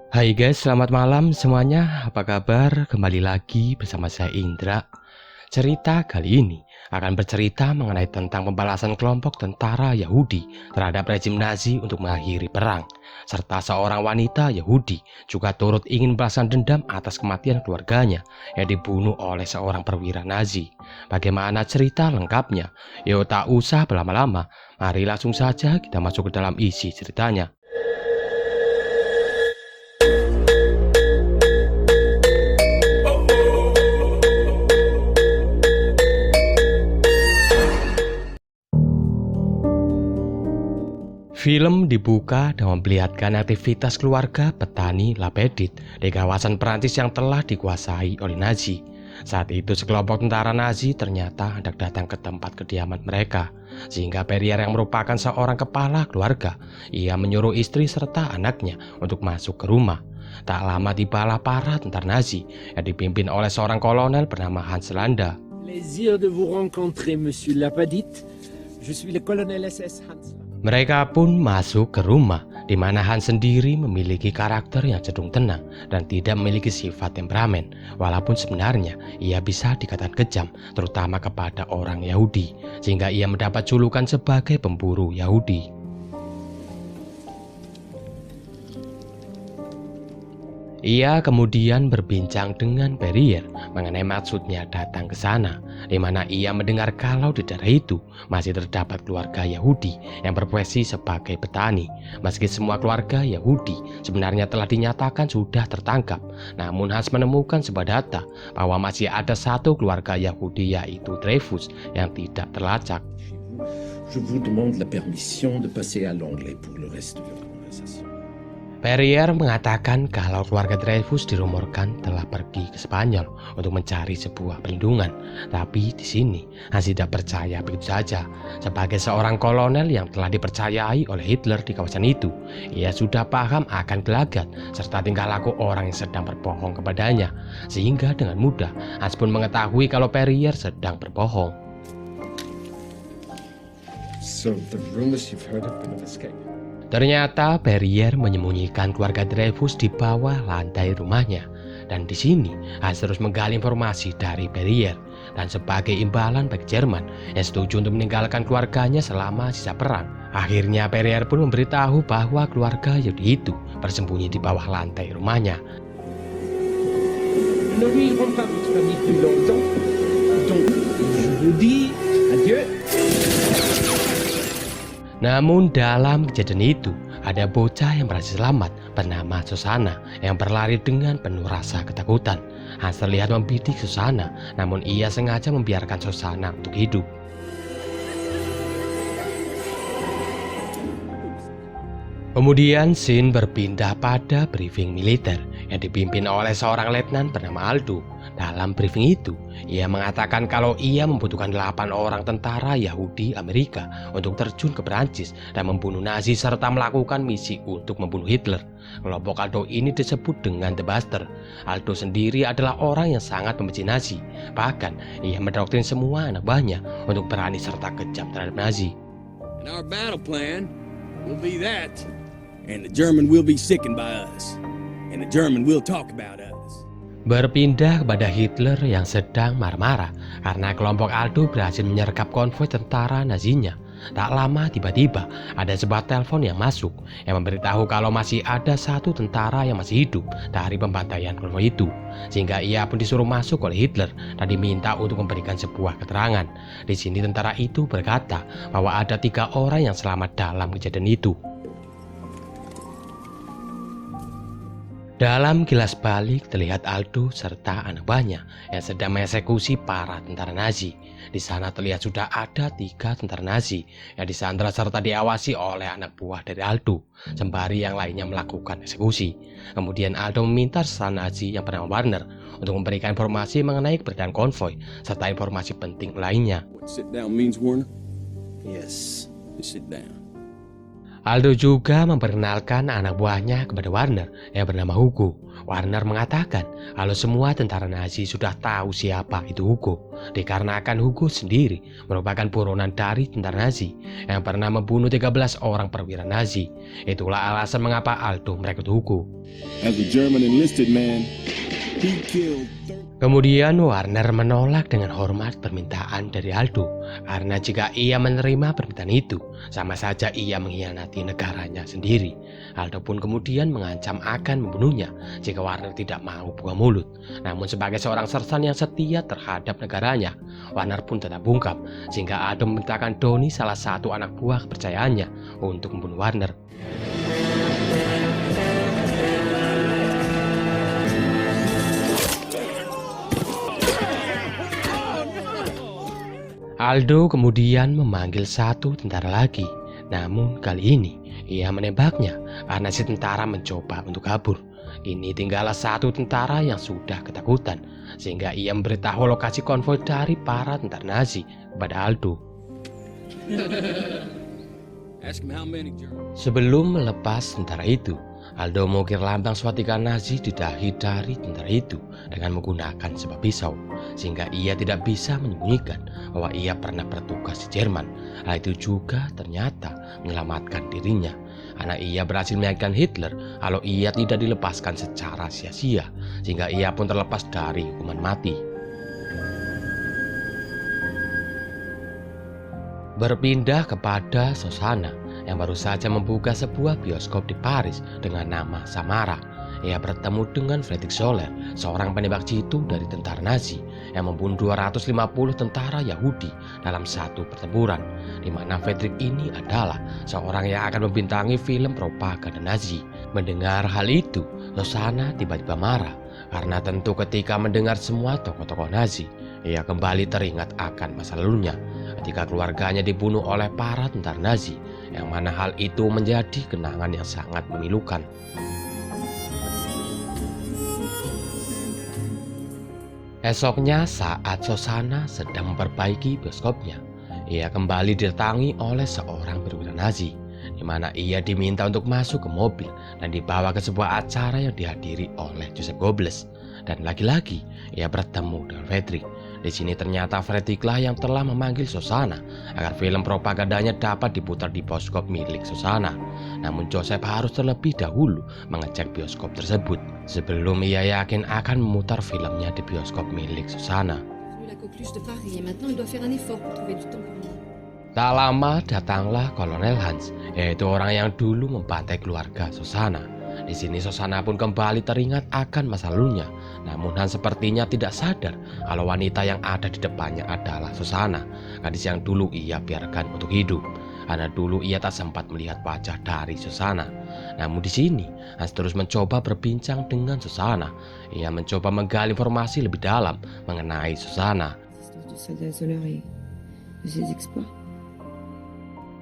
Hai guys, selamat malam semuanya. Apa kabar? Kembali lagi bersama saya Indra. Cerita kali ini akan bercerita mengenai tentang pembalasan kelompok tentara Yahudi terhadap rezim Nazi untuk mengakhiri perang, serta seorang wanita Yahudi juga turut ingin balas dendam atas kematian keluarganya yang dibunuh oleh seorang perwira Nazi. Bagaimana cerita lengkapnya? Yuk tak usah berlama-lama, mari langsung saja kita masuk ke dalam isi ceritanya. Film dibuka dengan memperlihatkan aktivitas keluarga petani Lapedit di kawasan Perancis yang telah dikuasai oleh Nazi. Saat itu sekelompok tentara Nazi ternyata hendak datang ke tempat kediaman mereka, sehingga Perrier yang merupakan seorang kepala keluarga, ia menyuruh istri serta anaknya untuk masuk ke rumah. Tak lama tibalah para tentara Nazi yang dipimpin oleh seorang kolonel bernama Hans Landa. Plaisir de vous rencontrer, Monsieur Lapadite. Je suis le colonel SS Hans. Mereka pun masuk ke rumah, di mana Hans sendiri memiliki karakter yang cenderung tenang dan tidak memiliki sifat temperamen, walaupun sebenarnya ia bisa dikatakan kejam, terutama kepada orang Yahudi, sehingga ia mendapat julukan sebagai pemburu Yahudi. Ia kemudian berbincang dengan Perrier mengenai maksudnya datang ke sana, di mana ia mendengar kalau di daerah itu masih terdapat keluarga Yahudi yang berprofesi sebagai petani. Meski semua keluarga Yahudi sebenarnya telah dinyatakan sudah tertangkap, namun Hans menemukan sebuah data bahwa masih ada satu keluarga Yahudi, yaitu Dreyfus, yang tidak terlacak. Je vous demande la permission de passer à l'anglais pour le reste de la conversation. Perrier mengatakan kalau keluarga Dreyfus dirumorkan telah pergi ke Spanyol untuk mencari sebuah perlindungan. Tapi di sini Hans tidak percaya begitu saja. Sebagai seorang kolonel yang telah dipercayai oleh Hitler di kawasan itu, ia sudah paham akan gelagat serta tingkah laku orang yang sedang berbohong kepadanya. Sehingga dengan mudah Hans pun mengetahui kalau Perrier sedang berbohong. So the rumors you've heard have been an escape. Ternyata Perrier menyembunyikan keluarga Dreyfus di bawah lantai rumahnya. Dan di sini Hans terus menggali informasi dari Perrier. Dan sebagai imbalan bagi Jerman yang setuju untuk meninggalkan keluarganya selama sisa perang, akhirnya Perrier pun memberitahu bahwa keluarga Yahudi itu bersembunyi di bawah lantai rumahnya. Ne vivront pas votre famille plus longtemps. Donc, je vous dis adieu. Namun dalam kejadian itu, ada bocah yang berhasil selamat bernama Susana yang berlari dengan penuh rasa ketakutan. Hans terlihat membidik Susana, namun ia sengaja membiarkan Susana untuk hidup. Kemudian scene berpindah pada briefing militer yang dipimpin oleh seorang letnan bernama Aldo. Dalam briefing itu, ia mengatakan kalau ia membutuhkan 8 orang tentara Yahudi Amerika untuk terjun ke Perancis dan membunuh Nazi serta melakukan misi untuk membunuh Hitler. Kelompok Aldo ini disebut dengan The Buster. Aldo sendiri adalah orang yang sangat membenci Nazi. Bahkan, ia mendoktrin semua anak buahnya untuk berani serta kejam terhadap Nazi. And our battle plan will be that, and the German will be sickened by us, and the German will talk about us. Berpindah kepada Hitler yang sedang marah-marah karena kelompok Aldo berhasil menyergap konvoi tentara Nazinya. Tak lama tiba-tiba ada sebuah telepon yang masuk yang memberitahu kalau masih ada satu tentara yang masih hidup dari pembantaian konvoi itu. Sehingga ia pun disuruh masuk oleh Hitler dan diminta untuk memberikan sebuah keterangan. Di sini tentara itu berkata bahwa ada 3 orang yang selamat dalam kejadian itu. Dalam kilas balik terlihat Aldo serta anak buahnya yang sedang mengeksekusi para tentara Nazi. Di sana terlihat sudah ada 3 tentara Nazi yang disandra serta diawasi oleh anak buah dari Aldo, sembari yang lainnya melakukan eksekusi. Kemudian Aldo meminta seorang Nazi yang bernama Warner untuk memberikan informasi mengenai keberadaan konvoi serta informasi penting lainnya. What sit down means, Warner? Yes. Just sit down. Aldo juga memperkenalkan anak buahnya kepada Warner yang bernama Hugo. Warner mengatakan kalau semua tentara Nazi sudah tahu siapa itu Hugo, dikarenakan Hugo sendiri merupakan buronan dari tentara Nazi yang pernah membunuh 13 orang perwira Nazi. Itulah alasan mengapa Aldo merekrut Hugo. As a German enlisted man, he killed 30. Kemudian Warner menolak dengan hormat permintaan dari Aldo, karena jika ia menerima permintaan itu, sama saja ia mengkhianati negaranya sendiri. Aldo pun kemudian mengancam akan membunuhnya jika Warner tidak mau buka mulut. Namun sebagai seorang sersan yang setia terhadap negaranya, Warner pun tetap bungkam, sehingga Aldo memerintahkan Donnie, salah satu anak buah kepercayaannya, untuk membunuh Warner. Aldo kemudian memanggil satu tentara lagi, namun kali ini ia menembaknya karena si tentara mencoba untuk kabur. Kini tinggallah satu tentara yang sudah ketakutan, sehingga ia memberitahu lokasi konvoi dari para tentara Nazi kepada Aldo. Ask him how many Germans. Sebelum melepas tentara itu, Aldo mengukir lambang swastika Nazi di dahi dari tentara itu dengan menggunakan sebuah pisau, sehingga ia tidak bisa menyembunyikan bahwa ia pernah bertugas di Jerman. Hal itu juga ternyata menyelamatkan dirinya, karena ia berhasil meyakinkan Hitler kalau ia tidak dilepaskan secara sia-sia, sehingga ia pun terlepas dari hukuman mati. Berpindah kepada Shosanna yang baru saja membuka sebuah bioskop di Paris dengan nama Samara. Ia bertemu dengan Friedrich Zoller, seorang penembak jitu dari tentara Nazi yang membunuh 250 tentara Yahudi dalam satu pertempuran, di mana Friedrich ini adalah seorang yang akan membintangi film propaganda Nazi. Mendengar hal itu, Shosanna tiba-tiba marah karena tentu ketika mendengar semua tokoh-tokoh Nazi, ia kembali teringat akan masa lalunya ketika keluarganya dibunuh oleh para tentara Nazi, yang mana hal itu menjadi kenangan yang sangat memilukan. Esoknya saat Shosanna sedang memperbaiki bioskopnya, ia kembali didatangi oleh seorang perwira Nazi, di mana ia diminta untuk masuk ke mobil dan dibawa ke sebuah acara yang dihadiri oleh Joseph Goebbels. Dan lagi-lagi ia bertemu dengan Friedrich. Di sini ternyata Friedrich lah yang telah memanggil Shosanna agar film propagandanya dapat diputar di bioskop milik Shosanna. Namun Joseph harus terlebih dahulu mengecek bioskop tersebut sebelum ia yakin akan memutar filmnya di bioskop milik Shosanna. Tak lama datanglah Kolonel Hans, yaitu orang yang dulu membantai keluarga Shosanna. Di sini Shosanna pun kembali teringat akan masa lalunya. Namun Hans sepertinya tidak sadar kalau wanita yang ada di depannya adalah Shosanna, gadis yang dulu ia biarkan untuk hidup. Karena dulu ia tak sempat melihat wajah dari Shosanna. Namun di sini Hans terus mencoba berbincang dengan Shosanna. Ia mencoba menggali informasi lebih dalam mengenai Shosanna.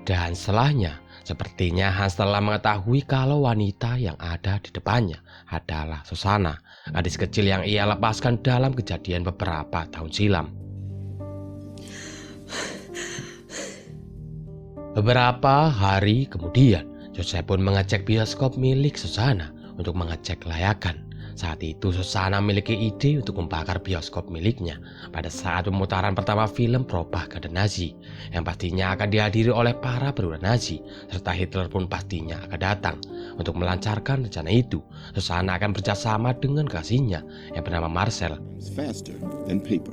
Dan setelahnya, sepertinya Hans telah mengetahui kalau wanita yang ada di depannya adalah Shosanna, gadis kecil yang ia lepaskan dalam kejadian beberapa tahun silam. Beberapa hari kemudian, Joseph pun mengecek bioskop milik Shosanna untuk mengecek kelayakan. Saat itu Shosanna memiliki ide untuk membakar bioskop miliknya pada saat pemutaran pertama film propaganda Nazi, yang pastinya akan dihadiri oleh para perwira Nazi, serta Hitler pun pastinya akan datang. Untuk melancarkan rencana itu, Shosanna akan bekerjasama dengan kasihnya yang bernama Marcel. Faster than paper.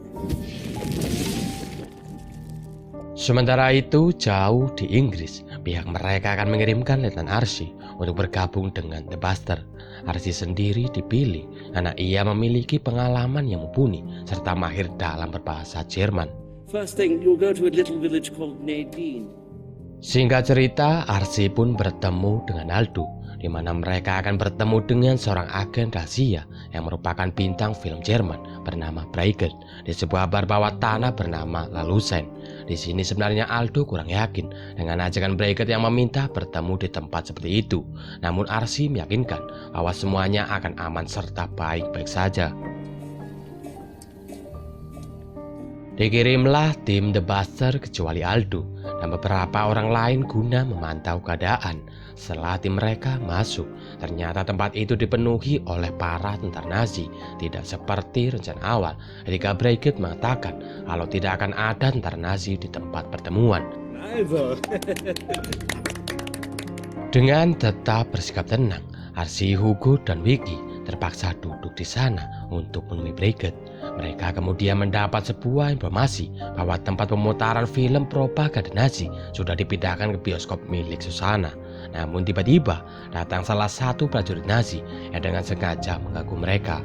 Sementara itu, jauh di Inggris, pihak mereka akan mengirimkan Letnan Archie untuk bergabung dengan The Buster. Archie sendiri dipilih karena ia memiliki pengalaman yang mumpuni serta mahir dalam berbahasa Jerman. First thing, you'll go to a little village called Nadine. Singkat cerita, Archie pun bertemu dengan Aldo, di mana mereka akan bertemu dengan seorang agen rahasia yang merupakan bintang film Jerman bernama Breitgert di sebuah bar bawah tanah bernama Lalusen. Di sini sebenarnya Aldo kurang yakin dengan ajakan Breitgert yang meminta bertemu di tempat seperti itu. Namun Archie meyakinkan bahwa semuanya akan aman serta baik-baik saja. Dikirimlah tim The Buster kecuali Aldo dan beberapa orang lain guna memantau keadaan. Setelah tim mereka masuk, ternyata tempat itu dipenuhi oleh para tentara Nazi. Tidak seperti rencana awal ketika Breguet mengatakan kalau tidak akan ada tentara Nazi di tempat pertemuan. Also. Dengan tetap bersikap tenang, Archie, Hugo, dan Vicky terpaksa duduk di sana untuk menemui Breguet. Mereka kemudian mendapat sebuah informasi bahwa tempat pemutaran film propaganda Nazi sudah dipindahkan ke bioskop milik Susanna. Namun tiba-tiba datang salah satu prajurit Nazi yang dengan sengaja mengganggu mereka.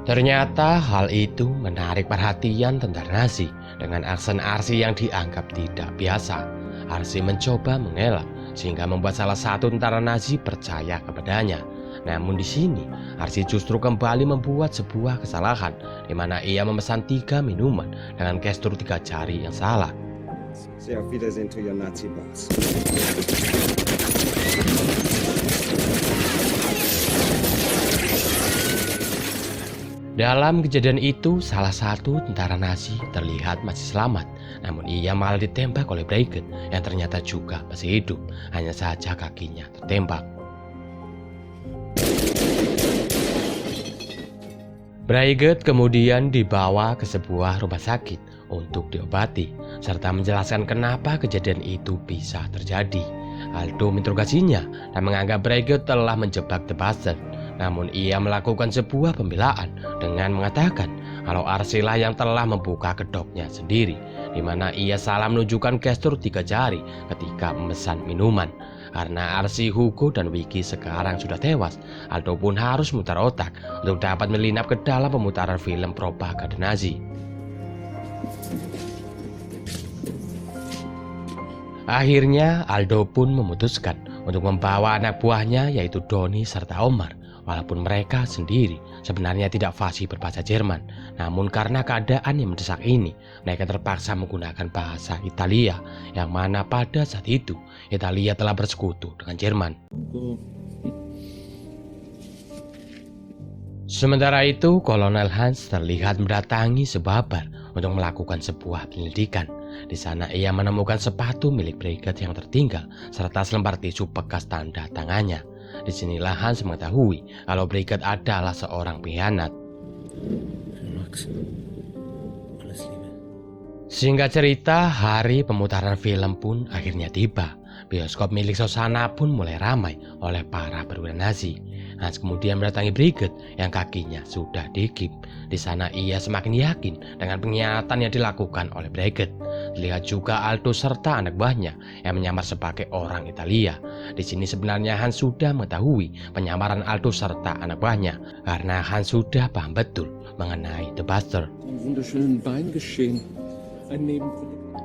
Ternyata hal itu menarik perhatian tentara Nazi dengan aksen Archie yang dianggap tidak biasa. Archie mencoba mengelak sehingga membuat salah satu tentara Nazi percaya kepadanya. Namun di sini Archie justru kembali membuat sebuah kesalahan di mana ia memesan 3 minuman dengan gestur 3 jari yang salah. Sehr auf Wiedersehen to your Nazi boss. Dalam kejadian itu, salah satu tentara Nazi terlihat masih selamat, namun ia malah ditembak oleh Breguet yang ternyata juga masih hidup, hanya saja kakinya tertembak. Breguet kemudian dibawa ke sebuah rumah sakit untuk diobati, serta menjelaskan kenapa kejadian itu bisa terjadi. Aldo menginterogasinya dan menganggap Breguet telah menjebak The Buster. Namun ia melakukan sebuah pembelaan dengan mengatakan kalau Archie lah yang telah membuka kedoknya sendiri, di mana ia salah menunjukkan gestur 3 jari ketika memesan minuman. Karena Archie, Hugo, dan Vicky sekarang sudah tewas, Aldo pun harus memutar otak untuk dapat menyelinap ke dalam pemutaran film propaganda Nazi. Akhirnya Aldo pun memutuskan untuk membawa anak buahnya yaitu Donnie serta Omar. Walaupun mereka sendiri sebenarnya tidak fasih berbahasa Jerman, namun karena keadaan yang mendesak ini, mereka terpaksa menggunakan bahasa Italia, yang mana pada saat itu Italia telah bersekutu dengan Jerman. Sementara itu, Kolonel Hans terlihat mendatangi sebuah bar untuk melakukan sebuah penyelidikan. Di sana ia menemukan sepatu milik Breguet yang tertinggal serta selembar tisu bekas tanda tangannya. Disinilah Hans mengetahui kalau Breguet adalah seorang pengkhianat. Singkat cerita, hari pemutaran film pun akhirnya tiba. Bioskop milik Susanna pun mulai ramai oleh para perwira Nazi. Hans kemudian mendatangi Breguet yang kakinya sudah dikip. Di sana ia semakin yakin dengan pengkhianatan yang dilakukan oleh Breguet. Dilihat juga Aldo serta anak buahnya yang menyamar sebagai orang Italia. Di sini sebenarnya Hans sudah mengetahui penyamaran Aldo serta anak buahnya karena Hans sudah paham betul mengenai The Buster.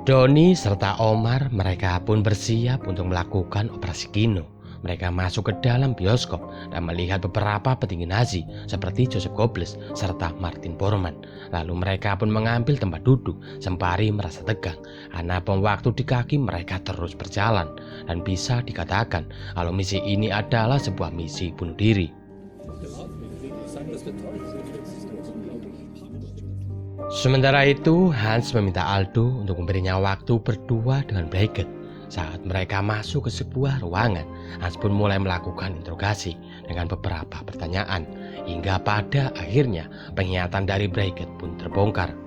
Donnie serta Omar mereka pun bersiap untuk melakukan operasi Kino. Mereka masuk ke dalam bioskop dan melihat beberapa petinggi Nazi seperti Joseph Goebbels serta Martin Bormann. Lalu mereka pun mengambil tempat duduk sembari merasa tegang karena bom waktu di kaki mereka terus berjalan. Dan bisa dikatakan kalau misi ini adalah sebuah misi bunuh diri. Sementara itu, Hans meminta Aldo untuk memberinya waktu berdua dengan Breguet. Saat mereka masuk ke sebuah ruangan, Hans pun mulai melakukan interogasi dengan beberapa pertanyaan. Hingga pada akhirnya pengkhianatan dari Breguet pun terbongkar.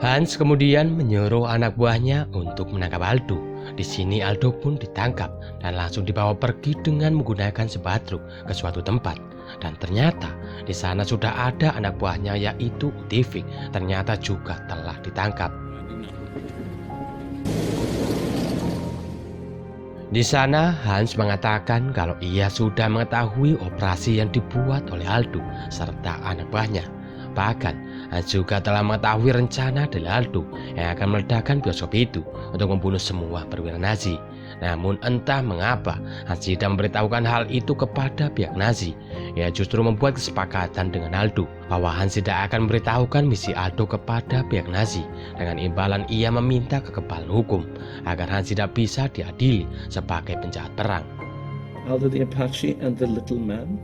Hans kemudian menyuruh anak buahnya untuk menangkap Aldo. Di sini Aldo pun ditangkap dan langsung dibawa pergi dengan menggunakan sebuah truk ke suatu tempat. Dan ternyata di sana sudah ada anak buahnya yaitu Utivik, ternyata juga telah ditangkap. Di sana Hans mengatakan kalau ia sudah mengetahui operasi yang dibuat oleh Aldo serta anak buahnya. Bahkan Hans juga telah mengetahui rencana dari Aldo yang akan meledakkan bioskop itu untuk membunuh semua perwira Nazi. Namun entah mengapa Hans tidak memberitahukan hal itu kepada pihak Nazi. Ia justru membuat kesepakatan dengan Aldo bahwa Hans tidak akan memberitahukan misi Aldo kepada pihak Nazi. Dengan imbalan ia meminta kekebalan hukum agar Hans tidak bisa diadili sebagai penjahat perang. Aldo the Apache and the Little Man?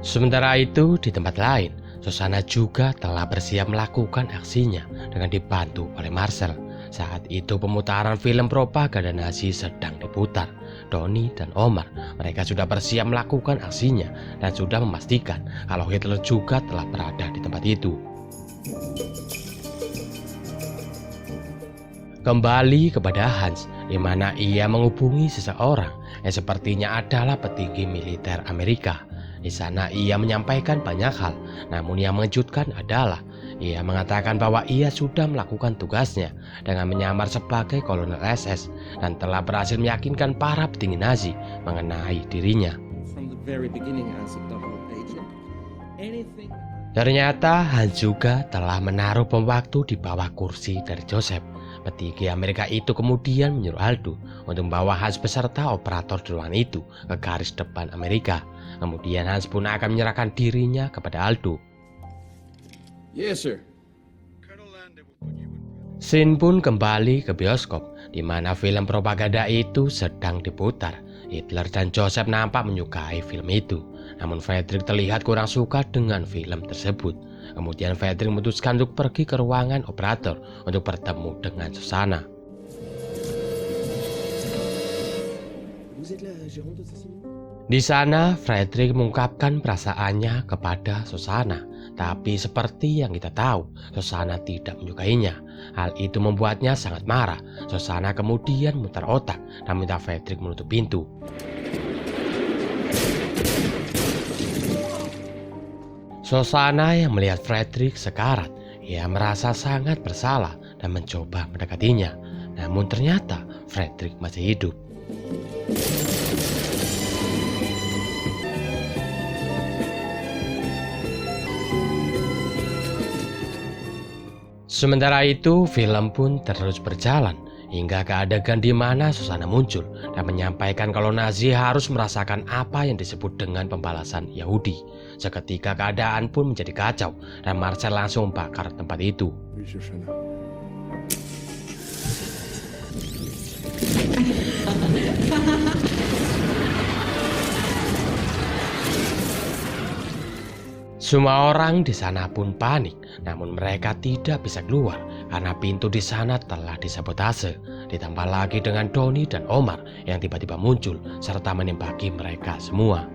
Sementara itu di tempat lain, Shosanna juga telah bersiap melakukan aksinya dengan dibantu oleh Marcel. Saat itu pemutaran film propaganda Nazi sedang diputar. Donnie dan Omar, mereka sudah bersiap melakukan aksinya dan sudah memastikan kalau Hitler juga telah berada di tempat itu. Kembali kepada Hans, di mana ia menghubungi seseorang yang sepertinya adalah petinggi militer Amerika. Di sana ia menyampaikan banyak hal, namun yang mengejutkan adalah ia mengatakan bahwa ia sudah melakukan tugasnya dengan menyamar sebagai kolonel SS dan telah berhasil meyakinkan para petinggi Nazi mengenai dirinya. From the very beginning as a double agent, anything... Ternyata Hans juga telah menaruh bom waktu di bawah kursi dari Joseph. Petinggi Amerika itu kemudian menyuruh Aldo untuk membawa Hans beserta operator di ruangan itu ke garis depan Amerika. Kemudian Hans pun akan menyerahkan dirinya kepada Aldo. Yes, sir. Sin pun kembali ke bioskop di mana film propaganda itu sedang diputar. Hitler dan Joseph nampak menyukai film itu. Namun Friedrich terlihat kurang suka dengan film tersebut. Kemudian Friedrich memutuskan untuk pergi ke ruangan operator untuk bertemu dengan Shosanna. Di sana Friedrich mengungkapkan perasaannya kepada Shosanna. Tapi seperti yang kita tahu, Shosanna tidak menyukainya. Hal itu membuatnya sangat marah. Shosanna kemudian memutar otak dan minta Friedrich menutup pintu. Shosanna yang melihat Friedrich sekarat, ia merasa sangat bersalah dan mencoba mendekatinya. Namun ternyata Friedrich masih hidup. Sementara itu, film pun terus berjalan hingga ke adegan di mana Shosanna muncul dan menyampaikan kalau Nazi harus merasakan apa yang disebut dengan pembalasan Yahudi. Seketika keadaan pun menjadi kacau dan Marcel langsung membakar tempat itu. Semua orang di sana pun panik, namun mereka tidak bisa keluar karena pintu di sana telah disabotase. Ditambah lagi dengan Donnie dan Omar yang tiba-tiba muncul serta menembaki mereka semua.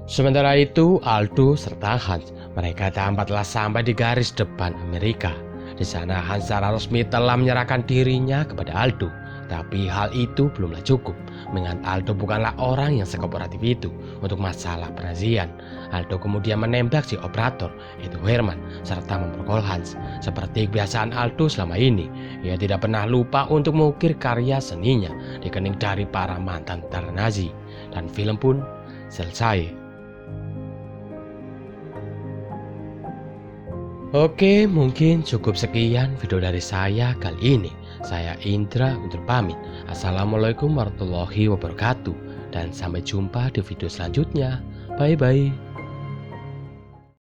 Sementara itu, Aldo serta Hans, mereka tampak telah sampai di garis depan Amerika. Di sana Hans secara resmi telah menyerahkan dirinya kepada Aldo. Tapi hal itu belumlah cukup, mengingat Aldo bukanlah orang yang sekooperatif itu untuk masalah penazian. Aldo kemudian menembak si operator, yaitu Herman, serta memperkosa Hans. Seperti kebiasaan Aldo selama ini, ia tidak pernah lupa untuk mengukir karya seninya di kening dari para mantan tentara Nazi. Dan film pun selesai. Oke, mungkin cukup sekian video dari saya kali ini. Saya Indra undur pamit. Assalamualaikum warahmatullahi wabarakatuh. Dan sampai jumpa di video selanjutnya. Bye-bye.